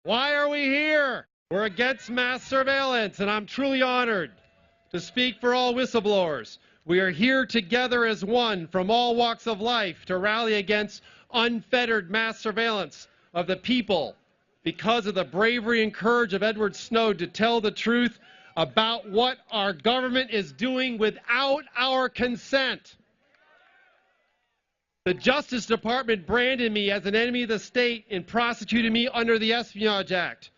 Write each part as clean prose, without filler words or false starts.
Why are we here? We're against mass surveillance, and I'm truly honored to speak for all whistleblowers. We are here together as one from all walks of life to rally against unfettered mass surveillance of the people because of the bravery and courage of Edward Snowden to tell the truth about what our government is doing without our consent. The Justice Department branded me as an enemy of the state and prosecuted me under the Espionage Act.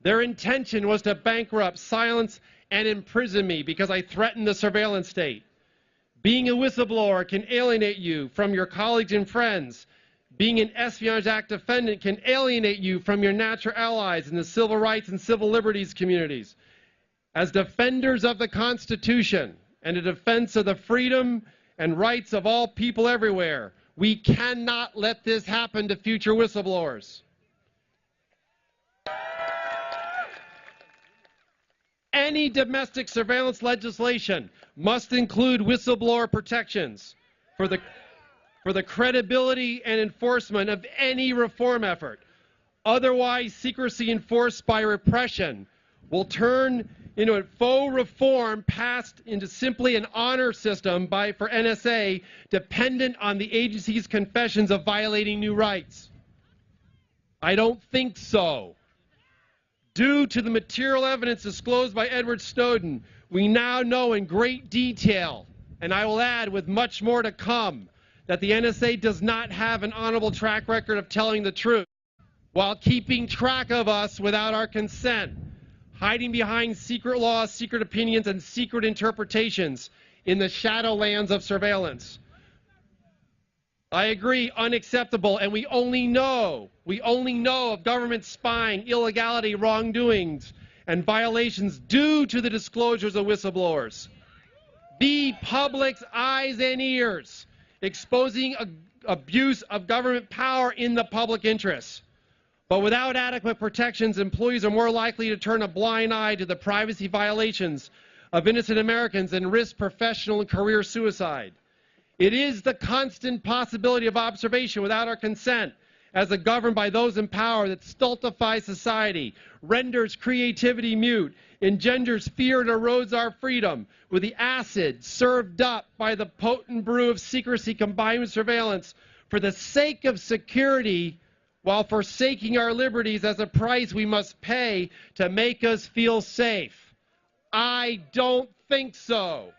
Their intention was to bankrupt, silence, and imprison me because I threatened the surveillance state. Being a whistleblower can alienate you from your colleagues and friends. Being an Espionage Act defendant can alienate you from your natural allies in the civil rights and civil liberties communities. As defenders of the Constitution and a defense of the freedom and rights of all people everywhere, we cannot let this happen to future whistleblowers. Any domestic surveillance legislation must include whistleblower protections for the credibility and enforcement of any reform effort. Otherwise, secrecy enforced by repression will turn into a faux reform passed into simply an honor system for NSA dependent on the agency's confessions of violating new rights. I don't think so. Due to the material evidence disclosed by Edward Snowden, we now know in great detail, and I will add with much more to come, that the NSA does not have an honorable track record of telling the truth while keeping track of us without our consent, hiding behind secret laws, secret opinions, and secret interpretations in the shadowlands of surveillance. I agree, unacceptable, and we only know of government spying, illegality, wrongdoings, and violations due to the disclosures of whistleblowers. The public's eyes and ears, exposing abuse of government power in the public interest. But without adequate protections, employees are more likely to turn a blind eye to the privacy violations of innocent Americans and risk professional and career suicide. It is the constant possibility of observation without our consent as governed by those in power that stultifies society, renders creativity mute, engenders fear and erodes our freedom with the acid served up by the potent brew of secrecy combined with surveillance for the sake of security while forsaking our liberties as a price we must pay to make us feel safe. I don't think so.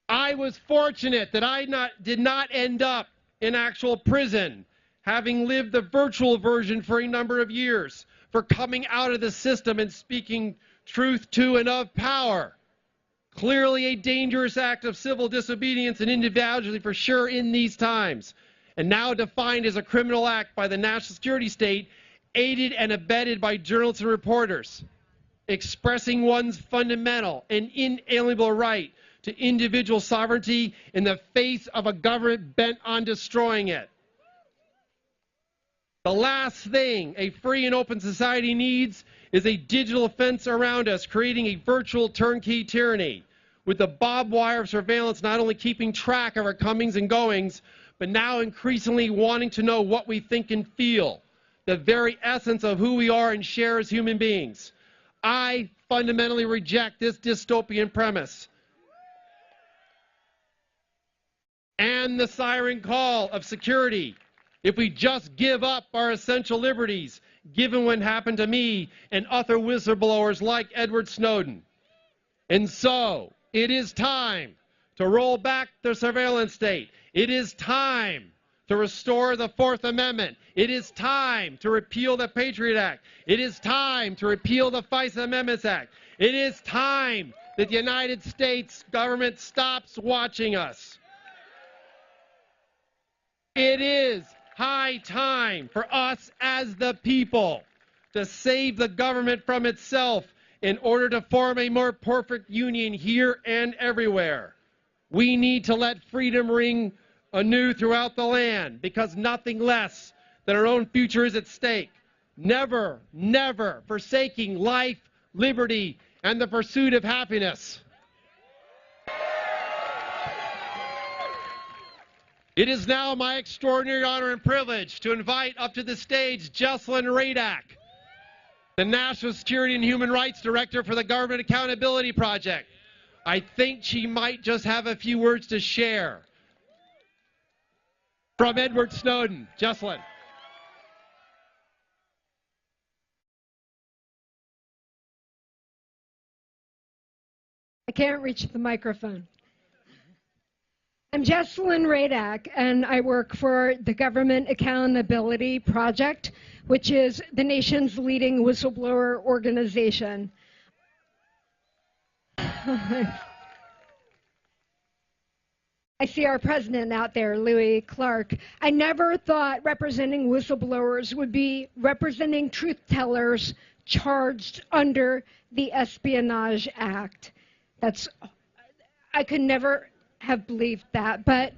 I was fortunate that I did not end up in actual prison, having lived the virtual version for a number of years, for coming out of the system and speaking truth to and of power. Clearly a dangerous act of civil disobedience and individuality for sure in these times, and now defined as a criminal act by the national security state, aided and abetted by journalists and reporters, expressing one's fundamental and inalienable right to individual sovereignty in the face of a government bent on destroying it. The last thing a free and open society needs is a digital fence around us, creating a virtual turnkey tyranny, with the barbed wire of surveillance not only keeping track of our comings and goings, but now increasingly wanting to know what we think and feel, the very essence of who we are and share as human beings. I fundamentally reject this dystopian premise and the siren call of security if we just give up our essential liberties, given what happened to me and other whistleblowers like Edward Snowden. And so, it is time to roll back the surveillance state. It is time to restore the Fourth Amendment. It is time to repeal the Patriot Act. It is time to repeal the FISA Amendments Act. It is time that the United States government stops watching us. It is high time for us as the people to save the government from itself in order to form a more perfect union here and everywhere. We need to let freedom ring anew throughout the land because nothing less than our own future is at stake. Never, never forsaking life, liberty, and the pursuit of happiness. It is now my extraordinary honor and privilege to invite up to the stage Jesselyn Radak, the National Security and Human Rights Director for the Government Accountability Project. I think she might just have a few words to share. From Edward Snowden, Jesselyn. I can't reach the microphone. I'm Jesselyn Radak, and I work for the Government Accountability Project, which is the nation's leading whistleblower organization. I see our president out there, Louis Clark. I never thought representing whistleblowers would be representing truth tellers charged under the Espionage Act. I could never have believed that, but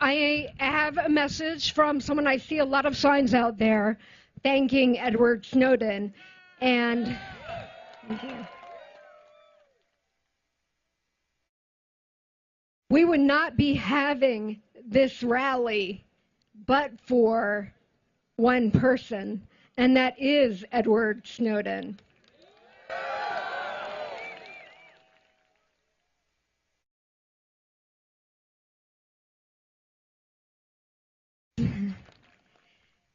I have a message from someone. I see a lot of signs out there thanking Edward Snowden, and thank you. We would not be having this rally but for one person, and that is Edward Snowden.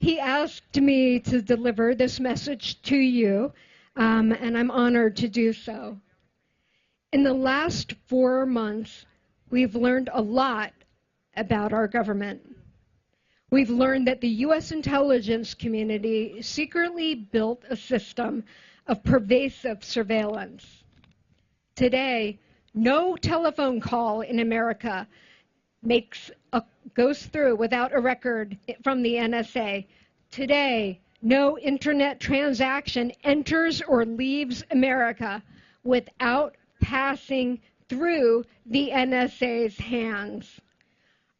He asked me to deliver this message to you, and I'm honored to do so. In the last 4 months, we've learned a lot about our government. We've learned that the U.S. intelligence community secretly built a system of pervasive surveillance. Today, no telephone call in America goes through without a record from the NSA. Today, no internet transaction enters or leaves America without passing through the NSA's hands.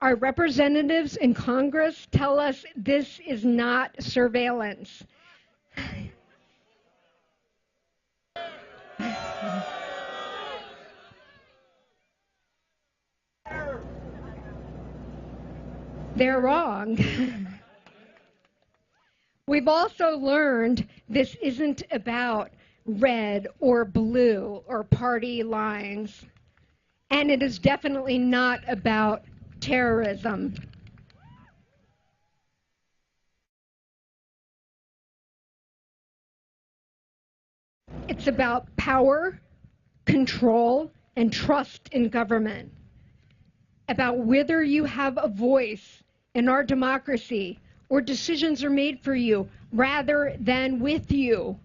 Our representatives in Congress tell us this is not surveillance. They're wrong. We've also learned this isn't about red or blue or party lines, and it is definitely not about terrorism. It's about power, control, and trust in government. About whether you have a voice in our democracy or decisions are made for you rather than with you.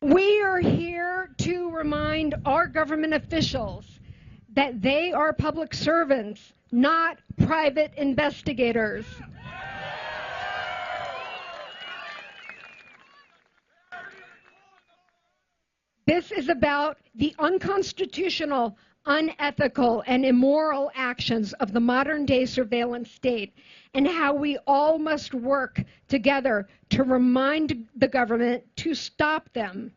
We are here to remind our government officials that they are public servants, not private investigators. This is about the unconstitutional, unethical, and immoral actions of the modern-day surveillance state and how we all must work together to remind the government to stop them.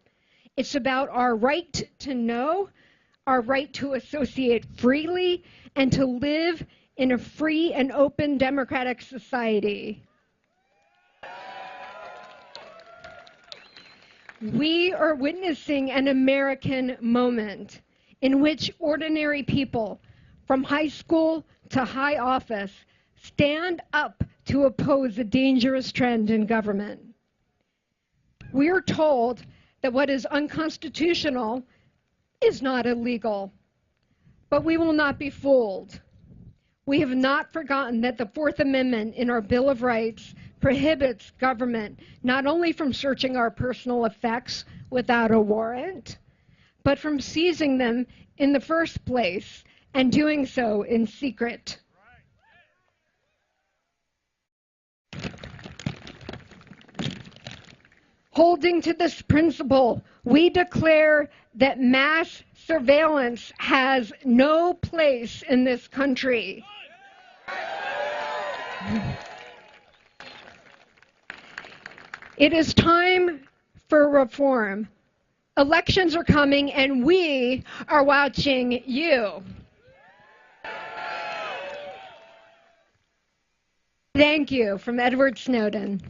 It's about our right to know, our right to associate freely, and to live in a free and open democratic society. We are witnessing an American moment in which ordinary people, from high school to high office, stand up to oppose a dangerous trend in government. We are told that what is unconstitutional is not illegal, but we will not be fooled. We have not forgotten that the Fourth Amendment in our Bill of Rights prohibits government not only from searching our personal effects without a warrant, but from seizing them in the first place and doing so in secret. Holding to this principle, we declare that mass surveillance has no place in this country. It is time for reform. Elections are coming, and we are watching you. Thank you, from Edward Snowden.